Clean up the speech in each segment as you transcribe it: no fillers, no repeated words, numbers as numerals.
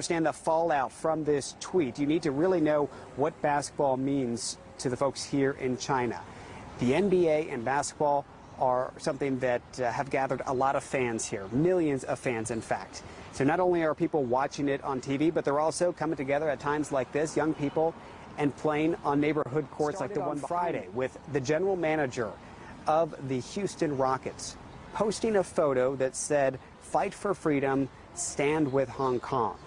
understand the fallout from this tweet, you need to really know what basketball means to the folks here in China. The NBA and basketball are something that have gathered a lot of fans here, millions of fans, in fact. So not only are people watching it on TV, but they're also coming together at times like this, young people, and playing on neighborhood courts like the one Friday, with the general manager of the Houston Rockets posting a photo that said, "Fight for freedom, stand with Hong Kong."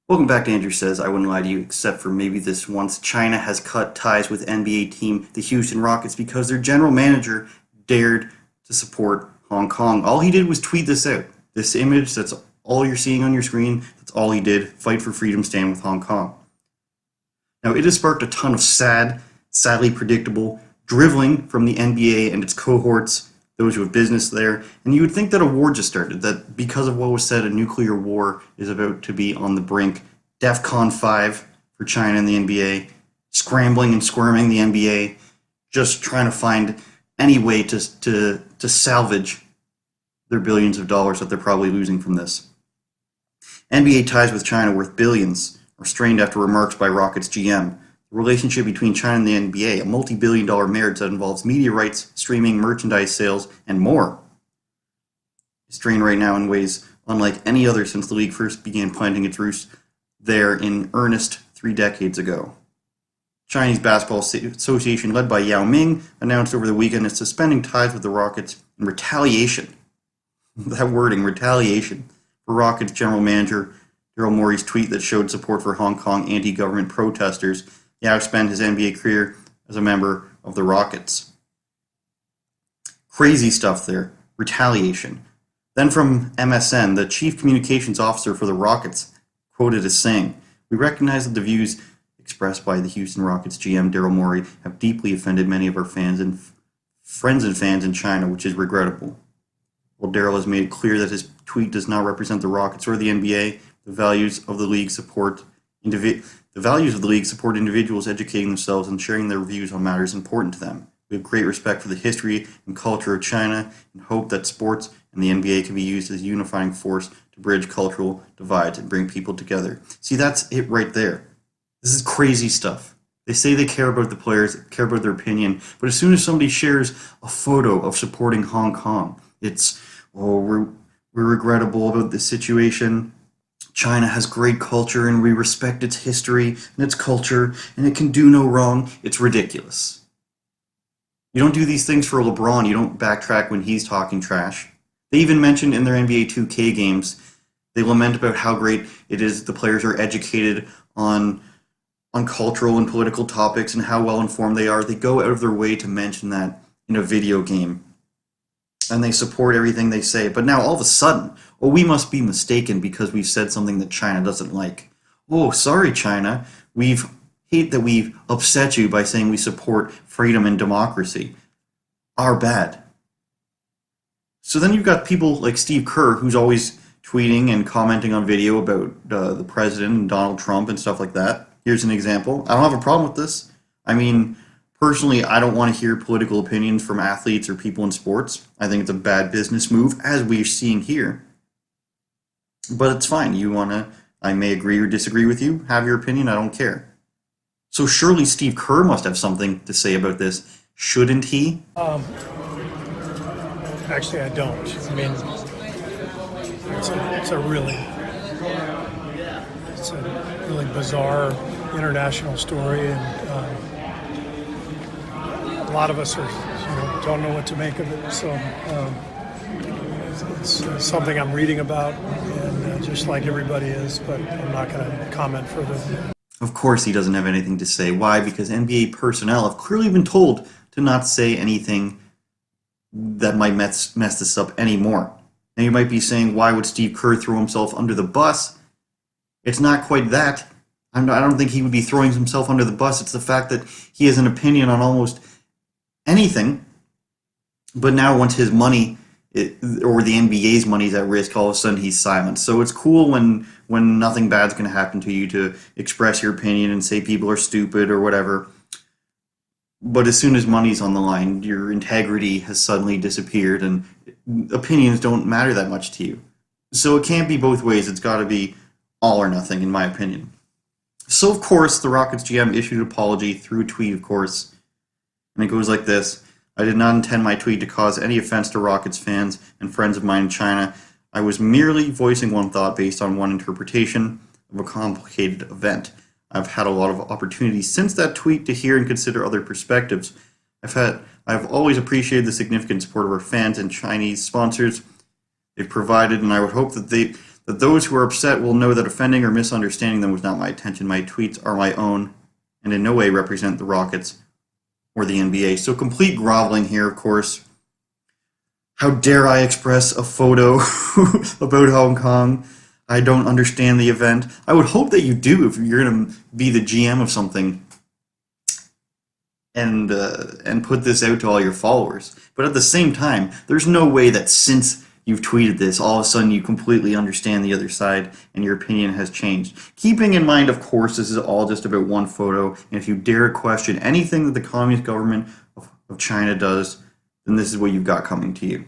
Welcome back to Andrew Says. I wouldn't lie to you, except for maybe this once. China has cut ties with NBA team, the Houston Rockets, because their general manager dared to support Hong Kong. All he did was tweet this out. This image, that's all you're seeing on your screen, that's all he did. Fight for freedom, stand with Hong Kong. Now, it has sparked a ton of sadly predictable driveling from the NBA and its cohorts, those who have business there, and you would think that a war just started, that because of what was said, a nuclear war is about to be on the brink. DEFCON 5 for China and the NBA, scrambling and squirming the NBA, just trying to find any way to salvage their billions of dollars that they're probably losing from this. NBA ties with China worth billions are strained after remarks by Rockets GM. The relationship between China and the NBA, a multi-billion-dollar marriage that involves media rights, streaming, merchandise sales, and more, is strained right now in ways unlike any other since the league first began planting its roots there in earnest 3 decades ago. Chinese Basketball Association, led by Yao Ming, announced over the weekend it's suspending ties with the Rockets in retaliation. That wording, retaliation, for Rockets general manager Daryl Morey's tweet that showed support for Hong Kong anti-government protesters. Yao spent his NBA career as a member of the Rockets. Crazy stuff there. Retaliation. Then from MSN, the chief communications officer for the Rockets, quoted as saying, "We recognize that the views expressed by the Houston Rockets GM Daryl Morey have deeply offended many of our fans and friends and fans in China, which is regrettable. While Daryl has made it clear that his tweet does not represent the Rockets or the NBA, the values of the league support individuals educating themselves and sharing their views on matters important to them. We have great respect for the history and culture of China and hope that sports and the NBA can be used as a unifying force to bridge cultural divides and bring people together." See, that's it right there. This is crazy stuff. They say they care about the players, care about their opinion, but as soon as somebody shares a photo of supporting Hong Kong, it's, we're regrettable about this situation. China has great culture and we respect its history and its culture and it can do no wrong. It's ridiculous. You don't do these things for LeBron. You don't backtrack when he's talking trash. They even mentioned in their NBA 2K games, they lament about how great it is the players are educated on cultural and political topics and how well informed they are. They go out of their way to mention that in a video game. And they support everything they say. But now all of a sudden, we must be mistaken because we've said something that China doesn't like. Oh, sorry, China. Hate that we've upset you by saying we support freedom and democracy. Our bad. So then you've got people like Steve Kerr, who's always tweeting and commenting on video about the president and Donald Trump and stuff like that. Here's an example. I don't have a problem with this. I mean, personally, I don't want to hear political opinions from athletes or people in sports. I think it's a bad business move, as we're seeing here. But it's fine. I may agree or disagree with you. Have your opinion. I don't care. So surely Steve Kerr must have something to say about this, shouldn't he? Actually, I don't. I mean, it's a really bizarre international story, and a lot of us don't know what to make of it. So it's something I'm reading about, and just like everybody is, but I'm not going to comment further than that. Of course he doesn't have anything to say. Why? Because NBA personnel have clearly been told to not say anything that might mess this up anymore. Now you might be saying, why would Steve Kerr throw himself under the bus? It's not quite that. I don't think he would be throwing himself under the bus. It's the fact that he has an opinion on almost anything, but now once his money or the NBA's money is at risk, all of a sudden he's silent. So it's cool when nothing bad's going to happen to you to express your opinion and say people are stupid or whatever. But as soon as money's on the line, your integrity has suddenly disappeared, and opinions don't matter that much to you. So it can't be both ways. It's got to be all or nothing, in my opinion. So, of course, the Rockets GM issued an apology through a tweet, of course. And it goes like this. I did not intend my tweet to cause any offense to Rockets fans and friends of mine in China. I was merely voicing one thought based on one interpretation of a complicated event. I've had a lot of opportunities since that tweet to hear and consider other perspectives. I've always appreciated the significant support of our fans and Chinese sponsors they've provided, and I would hope that those who are upset will know that offending or misunderstanding them was not my intention. My tweets are my own and in no way represent the Rockets or the NBA. So complete groveling here, of course. How dare I express a photo about Hong Kong? I don't understand the event. I would hope that you do if you're going to be the GM of something and put this out to all your followers. But at the same time, there's no way that since you've tweeted this, all of a sudden you completely understand the other side and your opinion has changed. Keeping in mind, of course, this is all just about one photo, and if you dare question anything that the Communist government of China does, then this is what you've got coming to you.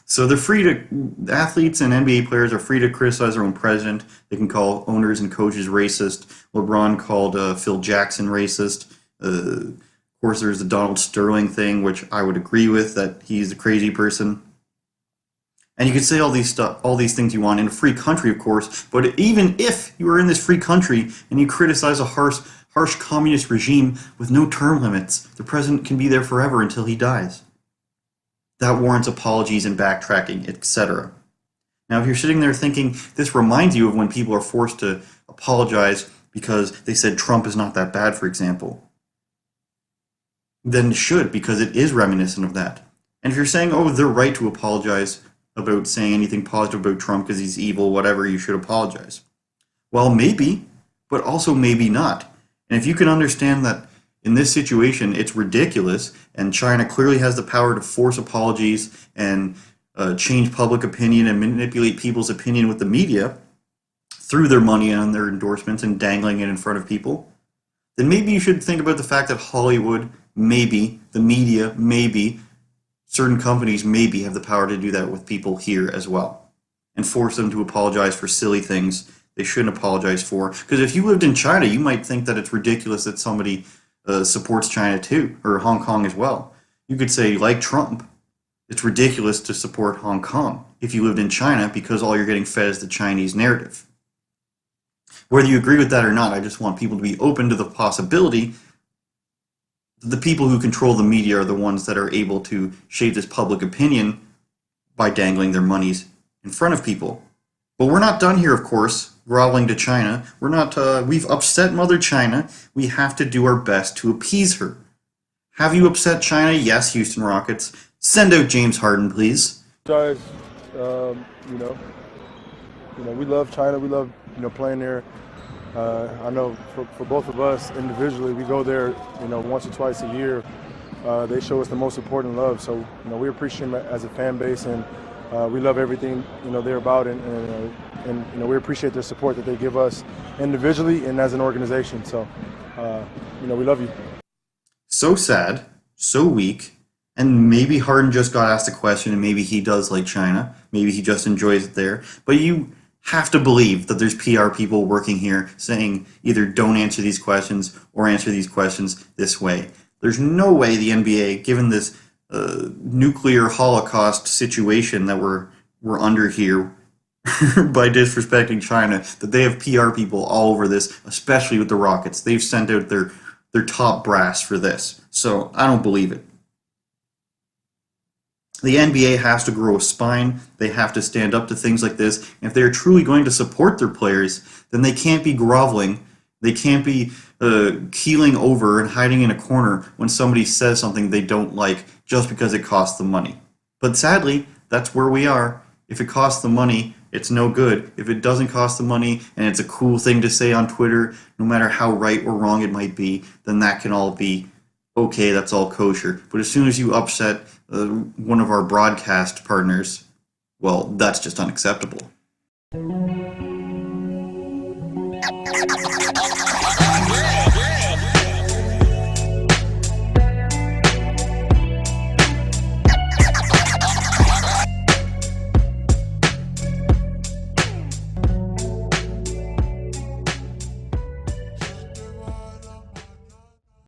So athletes and NBA players are free to criticize their own president. They can call owners and coaches racist. LeBron called Phil Jackson racist. Of course, there's the Donald Sterling thing, which I would agree with, that he's a crazy person. And you can say all these things you want in a free country, of course, but even if you are in this free country and you criticize a harsh communist regime with no term limits, the president can be there forever until he dies. That warrants apologies and backtracking, etc. Now, if you're sitting there thinking this reminds you of when people are forced to apologize because they said Trump is not that bad, for example, then it should, because it is reminiscent of that. And if you're saying, oh, they're right to apologize about saying anything positive about Trump because he's evil, whatever, you should apologize. Well, maybe, but also maybe not. And if you can understand that in this situation, it's ridiculous, and China clearly has the power to force apologies and change public opinion and manipulate people's opinion with the media through their money and their endorsements and dangling it in front of people, then maybe you should think about the fact that Hollywood, maybe, the media, maybe, certain companies maybe have the power to do that with people here as well and force them to apologize for silly things they shouldn't apologize for. Because if you lived in China, you might think that it's ridiculous that somebody supports China too, or Hong Kong as well. You could say, like Trump, it's ridiculous to support Hong Kong if you lived in China because all you're getting fed is the Chinese narrative. Whether you agree with that or not, I just want people to be open to the possibility that the people who control the media are the ones that are able to shape this public opinion by dangling their monies in front of people. But we're not done here, of course, groveling to China. We've upset Mother China. We have to do our best to appease her. Have you upset China? Yes, Houston Rockets. Send out James Harden, please. Guys, we love China. We love, playing there. I know for both of us individually, we go there, once or twice a year. They show us the most support and love. So, we appreciate them as a fan base, and we love everything, they're about, and we appreciate their support that they give us individually and as an organization. So, we love you. So sad, so weak, and maybe Harden just got asked a question, and maybe he does like China. Maybe he just enjoys it there. But you have to believe that there's PR people working here saying either don't answer these questions or answer these questions this way. There's no way the NBA, given this nuclear holocaust situation that we're under here by disrespecting China, that they have PR people all over this, especially with the Rockets. They've sent out their top brass for this. So I don't believe it. The NBA has to grow a spine. They have to stand up to things like this. And if they're truly going to support their players, then they can't be groveling. They can't be keeling over and hiding in a corner when somebody says something they don't like just because it costs them money. But sadly, that's where we are. If it costs them money, it's no good. If it doesn't cost them money and it's a cool thing to say on Twitter, no matter how right or wrong it might be, then that can all be okay, that's all kosher. But as soon as you upset one of our broadcast partners, well, that's just unacceptable.